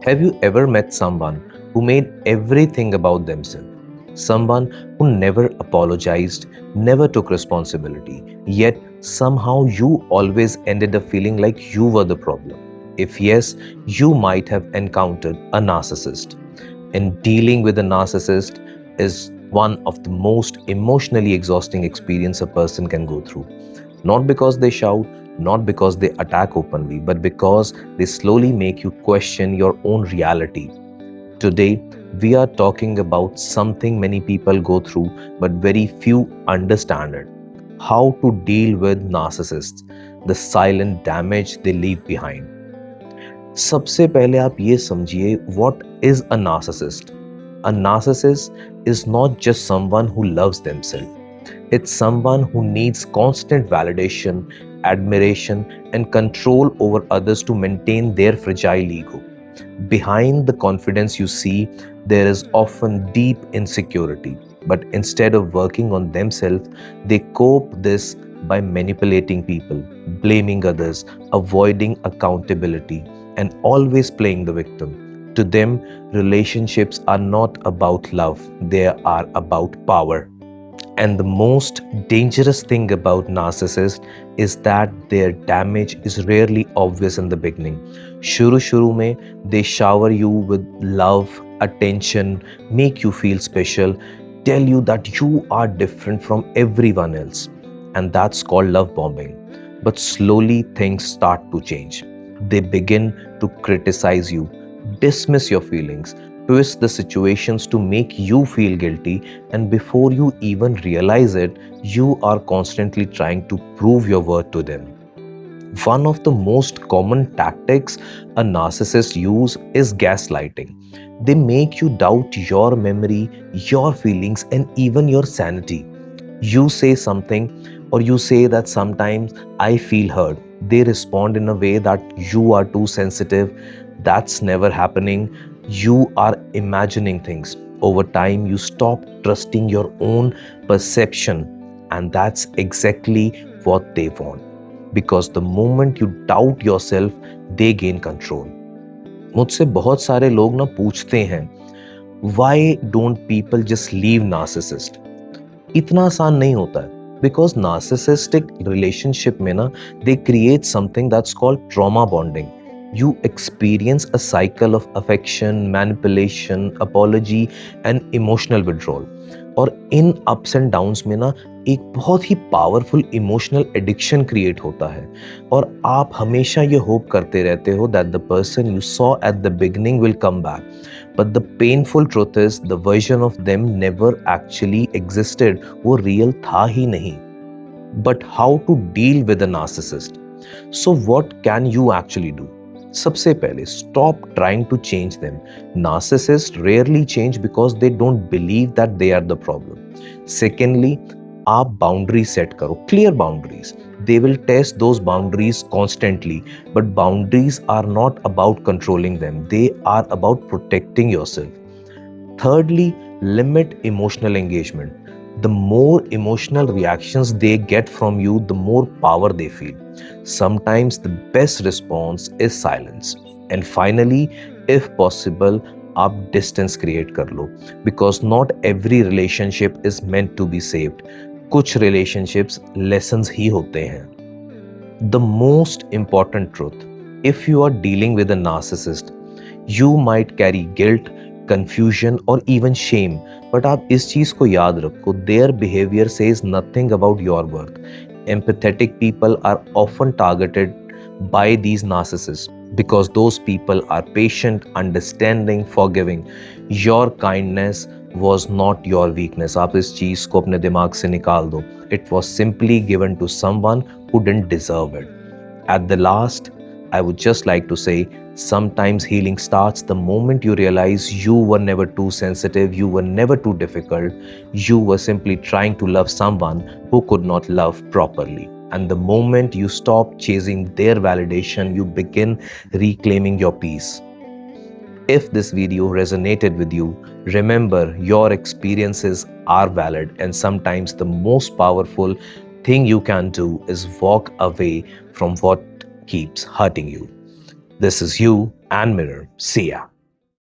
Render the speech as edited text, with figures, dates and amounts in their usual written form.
Have you ever met someone who made everything about themselves? Someone who never apologized, never took responsibility, yet somehow you always ended up feeling like you were the problem? If yes, you might have encountered a narcissist. And dealing with a narcissist is one of the most emotionally exhausting experience a person can go through. Not because they shout, not because they attack openly, but because they slowly make you question your own reality. Today, we are talking about something many people go through, but very few understand it. How to deal with narcissists, the silent damage they leave behind. सबसे पहले आप ये समझिए what is a narcissist. A narcissist is not just someone who loves themselves. It's someone who needs constant validation, admiration, and control over others to maintain their fragile ego. Behind the confidence you see, there is often deep insecurity. But instead of working on themselves, they cope this by manipulating people, blaming others, avoiding accountability, and always playing the victim. To them, relationships are not about love, they are about power. And the most dangerous thing about narcissists is that their damage is rarely obvious in the beginning. Shuru mein, they shower you with love, attention, make you feel special, tell you that you are different from everyone else. And that's called love bombing. But slowly things start to change. They begin to criticize you, dismiss your feelings, twist the situations to make you feel guilty, and before you even realize it, you are constantly trying to prove your worth to them. One of the most common tactics a narcissist use is gaslighting. They make you doubt your memory, your feelings, and even your sanity. You say something, or you say that sometimes I feel hurt. They respond in a way that you are too sensitive, that's never happening, you are imagining things. Over time, you stop trusting your own perception, and that's exactly what they want. Because the moment you doubt yourself, they gain control. मुझसे बहुत सारे लोग ना पूछते हैं, why don't people just leave narcissist? इतना आसान नहीं होता है. Because narcissistic relationship में ना, they create something that's called trauma bonding. You experience a cycle of affection, manipulation, apology and emotional withdrawal. और इन ups and downs में ना एक बहुत ही पावरफुल इमोशनल एडिक्शन क्रिएट होता है और आप हमेशा ये होप करते रहते हो that the person you saw at the beginning will come back. But the painful truth is the version of them never actually existed. वो real था ही नहीं. But how to deal with a narcissist? So what can you actually do? सबसे पहले stop trying to change them. Narcissists rarely change because they don't believe that they are the problem. Secondly, आप boundaries set करो, clear boundaries. They will test those boundaries constantly, but boundaries are not about controlling them. They are about protecting yourself. Thirdly, limit emotional engagement. The more emotional reactions they get from you, the more power they feel. Sometimes the best response is silence. And finally, if possible, आप distance create कर लो. Because not every relationship is meant to be saved. कुछ relationships lessons ही होते हैं. The most important truth, if you are dealing with a narcissist, you might carry guilt, confusion or even shame, but आप इस चीज को याद रखो, their behavior says nothing about your worth. Empathetic people are often targeted by these narcissists because those people are patient, understanding, forgiving. Your kindness was not your weakness. आप इस चीज को अपने दिमाग से निकाल दो. It was simply given to someone who didn't deserve it. At the last, I would just like to say, sometimes healing starts the moment you realize you were never too sensitive, you were never too difficult, you were simply trying to love someone who could not love properly. And the moment you stop chasing their validation, you begin reclaiming your peace. If this video resonated with you, remember your experiences are valid, and sometimes the most powerful thing you can do is walk away from what keeps hurting you. This is you and Mirror. See ya.